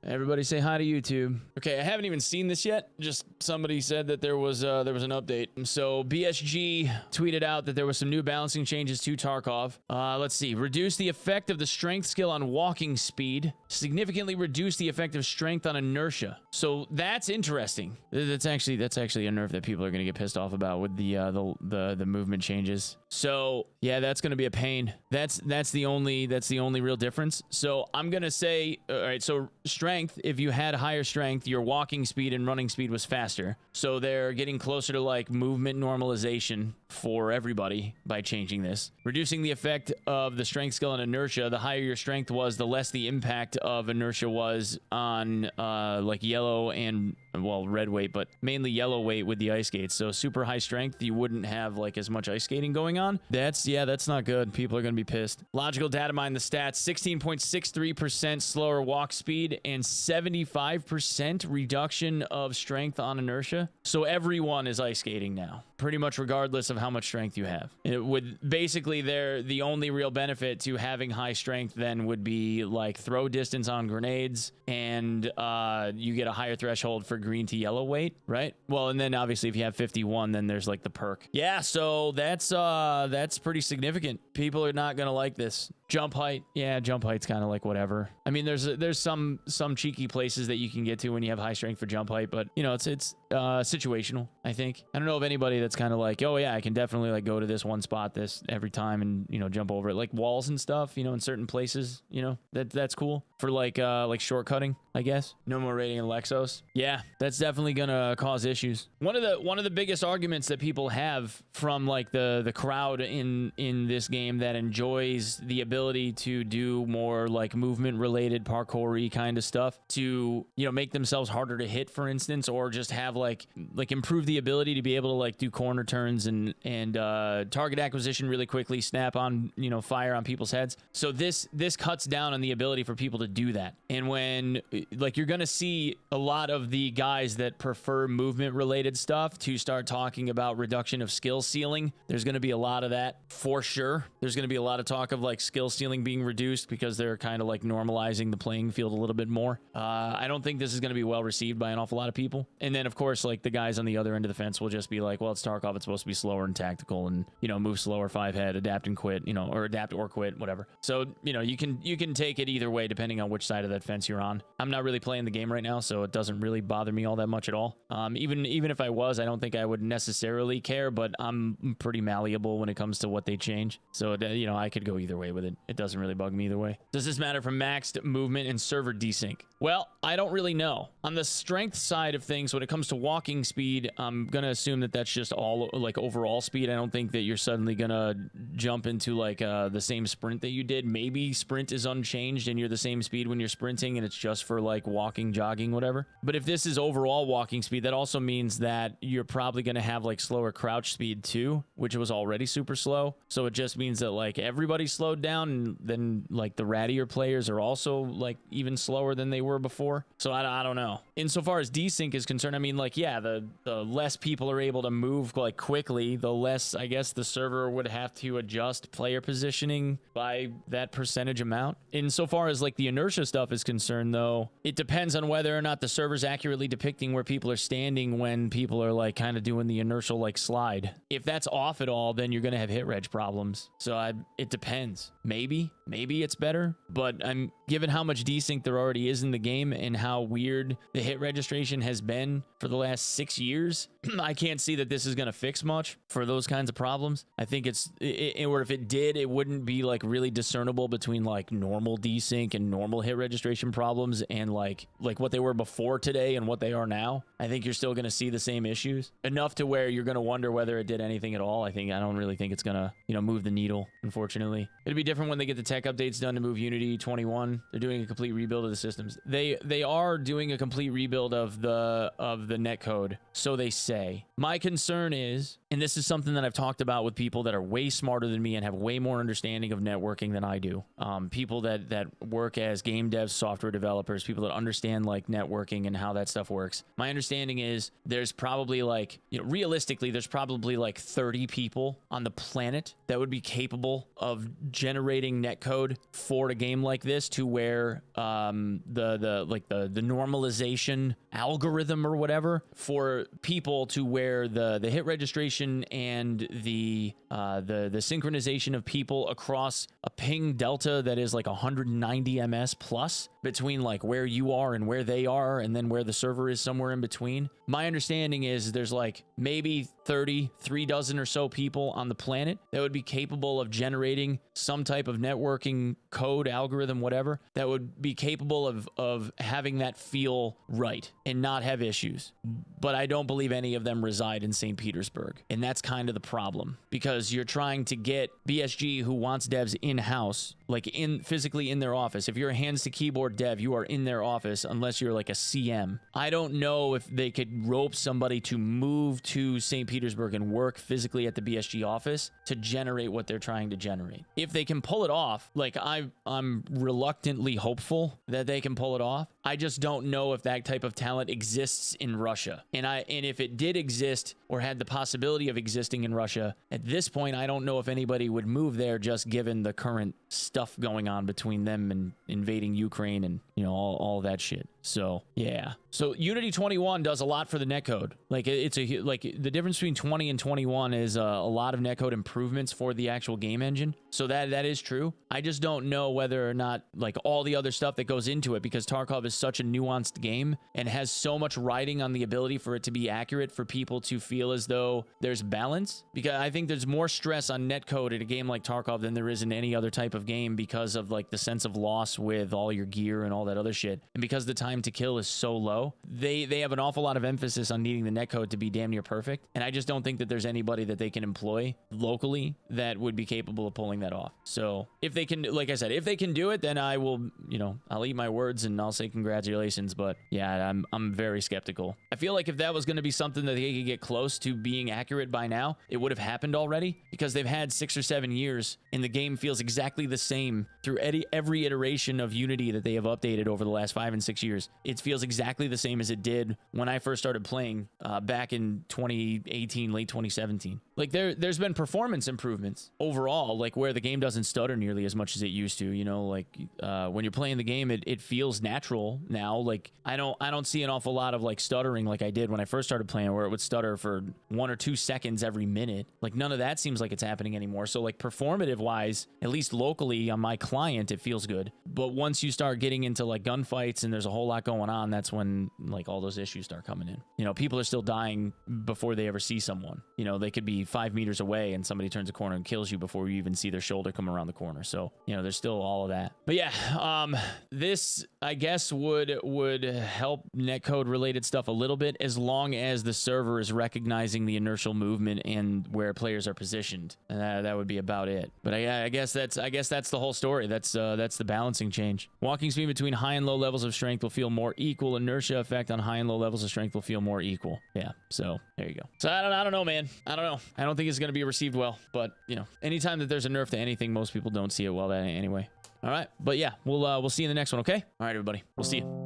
Everybody say hi to YouTube. Okay, I haven't even seen this yet. Just somebody said that there was an update. So BSG tweeted out that there was some new balancing changes to Tarkov. Let's see. Reduce the effect of the strength skill on walking speed. Significantly reduce the effect of strength on inertia. So that's interesting. That's actually a nerf that people are going to get pissed off about with the movement changes. So yeah, that's going to be a pain. That's the only real difference. So I'm going to say, all right, so strength, if you had higher strength, your walking speed and running speed was faster. So they're getting closer to like movement normalization for everybody by changing this. Reducing the effect of the strength skill on inertia. The higher your strength was, the less the impact of inertia was on like yellow and, well, red weight, but mainly yellow weight with the ice skates. So super high strength, you wouldn't have like as much ice skating going on. That's not good. People are going to be pissed. Logical data mine the stats. 16.63% slower walk speed and 75% reduction of strength on inertia. So everyone is ice skating now, pretty much regardless of how much strength you have. It would basically, the only real benefit to having high strength then would be like throw distance on grenades, and you get a higher threshold for green to yellow weight, right? Well, and then obviously if you have 51, then there's like the perk. Yeah, so that's pretty significant. People are not gonna like this. Jump height, yeah, jump height's kind of like whatever. I mean, there's some cheeky places that you can get to when you have high strength for jump height, but you know, it's situational, I think. I don't know of anybody that's kind of like, oh yeah, I can definitely like go to this one spot this every time and, you know, jump over it, like walls and stuff, you know, in certain places, you know, that's cool for like shortcutting, I guess. No more rating in Lexos. Yeah, that's definitely gonna cause issues. One of the biggest arguments that people have from like the crowd in this game that enjoys the ability to do more like movement related parkour-y kind of stuff to, you know, make themselves harder to hit, for instance, or just have like improve the ability to be able to like do corner turns and target acquisition really quickly, snap on, you know, fire on people's heads. So this cuts down on the ability for people to do that. And when like you're gonna see a lot of the guys that prefer movement related stuff to start talking about reduction of skill ceiling, there's gonna be a lot of that for sure. There's gonna be a lot of talk of like skill ceiling being reduced because they're kind of like normalizing the playing field a little bit more. I don't think this is going to be well received by an awful lot of people. And then of course, like the guys on the other end of the fence will just be like, well, it's Tarkov, it's supposed to be slower and tactical and, you know, move slower, 5-head, adapt and quit, you know, or adapt or quit, whatever. So, you know, you can take it either way depending on which side of that fence you're on. I'm not really playing the game right now, so it doesn't really bother me all that much at all. Even if I was, I don't think I would necessarily care, but I'm pretty malleable when it comes to what they change. So, you know, I could go either way with it. It doesn't really bug me either way. Does this matter for maxed movement and server desync? Well, I don't really know. On the strength side of things, when it comes to walking speed, I'm gonna assume that that's just all like overall speed. I don't think that you're suddenly gonna jump into like the same sprint that you did. Maybe sprint is unchanged and you're the same speed when you're sprinting and it's just for like walking, jogging, whatever. But if this is overall walking speed, that also means that you're probably gonna have like slower crouch speed too, which was already super slow. So it just means that like everybody's slowed down, and then like the rattier players are also like even slower than they were before. So I don't know. Insofar as desync is concerned, I mean, like, yeah, the less people are able to move like quickly, the less I guess the server would have to adjust player positioning by that percentage amount. Insofar as like the inertia stuff is concerned, though, it depends on whether or not the server's accurately depicting where people are standing when people are like kind of doing the inertial like slide. If that's off at all, then you're gonna have hit reg problems. So it depends. Maybe it's better, but given how much desync there already is in the game and how weird the hit registration has been for the last 6 years, I can't see that this is going to fix much for those kinds of problems. I think or if it did, it wouldn't be like really discernible between like normal desync and normal hit registration problems and like what they were before today and what they are now. I think you're still going to see the same issues enough to where you're going to wonder whether it did anything at all. I don't really think it's going to, you know, move the needle, unfortunately. It'll be different when they get the tech updates done to move Unity 21. They're doing a complete rebuild of the systems. They are doing a complete rebuild of the netcode, so they say. My concern is and this is something that I've talked about with people that are way smarter than me and have way more understanding of networking than I do. People that work as game devs, software developers, people that understand like networking and how that stuff works. My understanding is there's probably like, realistically, there's probably like 30 people on the planet that would be capable of generating netcode for a game like this, to where the normalization algorithm or whatever for people, to where the hit registration and the synchronization of people across a ping delta that is like 190 ms plus between like where you are and where they are, and then where the server is somewhere in between. My understanding is there's like maybe 3 dozen or so people on the planet that would be capable of generating some type of networking code, algorithm, whatever, that would be capable of having that feel right and not have issues. But I don't believe any of them reside in St. Petersburg. And that's kind of the problem, because you're trying to get BSG, who wants devs in-house, like physically in their office. If you're a hands to keyboard dev, you are in their office unless you're like a CM. I don't know if they could rope somebody to move to St. Petersburg and work physically at the BSG office to generate what they're trying to generate. If they can pull it off, like I'm reluctantly hopeful that they can pull it off. I just don't know if that type of talent exists in Russia. And if it did exist or had the possibility of existing in Russia, at this point, I don't know if anybody would move there, just given the current stuff going on between them and invading Ukraine and, all that shit. So, yeah. So Unity 21 does a lot for the netcode. Like the difference between 20 and 21 is a lot of netcode improvements for the actual game engine. So that is true. I just don't know whether or not like all the other stuff that goes into it, because Tarkov is such a nuanced game and has so much riding on the ability for it to be accurate, for people to feel as though there's balance. Because I think there's more stress on netcode in a game like Tarkov than there is in any other type of game, because of like the sense of loss with all your gear and all that other shit. And because the time to kill is so low, they have an awful lot of emphasis on needing the netcode to be damn near perfect. And I just don't think that there's anybody that they can employ locally that would be capable of pulling that off. So if they can, like I said, if they can do it, then I will, I'll eat my words and I'll say congratulations. But yeah, I'm very skeptical. I feel like if that was going to be something that they could get close to being accurate by now, it would have happened already, because they've had 6 or 7 years and the game feels exactly the same through every iteration of Unity that they have updated over the last 5 and 6 years. It feels exactly the same as it did when I first started playing back in 2018, late 2017. Like there's been performance improvements overall, like where the game doesn't stutter nearly as much as it used to. When you're playing the game, it feels natural now. Like I don't see an awful lot of like stuttering like I did when I first started playing, where it would stutter for 1 or 2 seconds every minute. Like none of that seems like it's happening anymore. So like performative wise, at least locally on my client, it feels good. But once you start getting into like gunfights and there's a whole lot going on, that's when like all those issues start coming in. People are still dying before they ever see someone. They could be 5 meters away and somebody turns a corner and kills you before you even see their shoulder come around the corner. So, there's still all of that. But yeah, this I guess would help netcode related stuff a little bit, as long as the server is recognizing the inertial movement and where players are positioned. That would be about it. But I guess that's the whole story. That's the balancing change. Walking speed between high and low levels of strength will feel more equal. Inertia effect on high and low levels of strength will feel more equal. Yeah. So there you go. So I don't know, man. I don't know. I don't think it's going to be received well, but anytime that there's a nerf to anything, most people don't see it well anyway. All right. But yeah, we'll see you in the next one. Okay. All right, everybody. We'll see you.